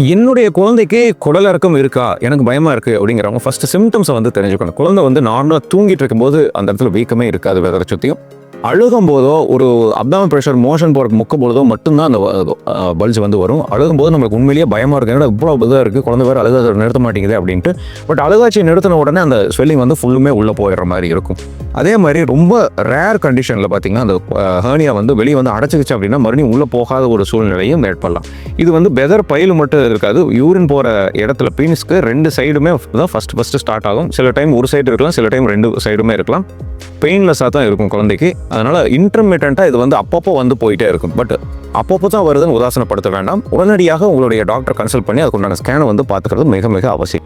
என்னுடைய குழந்தைக்கு குடலிறக்கம் இருக்கா, எனக்கு பயமா இருக்கு அப்படிங்கிறவங்க ஃபர்ஸ்ட் சிம்டம்ஸை வந்து தெரிஞ்சுக்கணும். குழந்தை வந்து நார்மலாக தூங்கிட்டு இருக்கும்போது அந்த இடத்துல வீக்கமே இருக்காது, வேற சுற்றியும் அழுகும் போதோ ஒரு அப்டாமினல் ப்ரெஷர் மோஷன் போகிறக்கு முக்க போதோ மட்டும்தான் அந்த பல்ஜ் வந்து வரும். அழுகும்போது நம்மளுக்கு உண்மையிலேயே பயமாக இருக்குது, ஏன்னா இவ்வளோ இதாக இருக்குது, குழந்தை வேறு அழுக நிறுத்த மாட்டேங்குது அப்படின்ட்டு. பட் அழுகாட்சியை நிறுத்தின உடனே அந்த ஸ்வெல்லிங் வந்து ஃபுல்லுமே உள்ளே போயிடுற மாதிரி இருக்கும். அதே மாதிரி ரொம்ப ரேர் கண்டிஷனில் பார்த்தீங்கன்னா அந்த ஹர்னியா வந்து வெளியே வந்து அடைச்சிக்கிச்சு அப்படின்னா மறுபடியும் உள்ளே போகாத ஒரு சூழ்நிலையும் ஏற்படலாம். இது வந்து பெதர் பையில் மட்டும் இருக்காது, யூரின் போகிற இடத்துல பீனிஸ்க்கு 2 சைடுமே தான் ஃபஸ்ட்டு ஸ்டார்ட் ஆகும். சில டைம் ஒரு சைடு இருக்கலாம், சில டைம் 2 சைடுமே இருக்கலாம். பெயின்லெஸ்ஸாக தான் இருக்கும் குழந்தைக்கு. அதனால் இன்டர்மிட்டண்ட்டாக இது வந்து அப்பப்போ வந்து போயிட்டே இருக்கும். பட் அப்பப்போ தான் வருதுன்னு உதாசனப்படுத்த வேண்டாம். உடனடியாக உங்களுடைய டாக்டர் கன்சல்ட் பண்ணி அதுக்குண்டான ஸ்கேனை வந்து பார்த்துக்கிறது மிக மிக அவசியம்.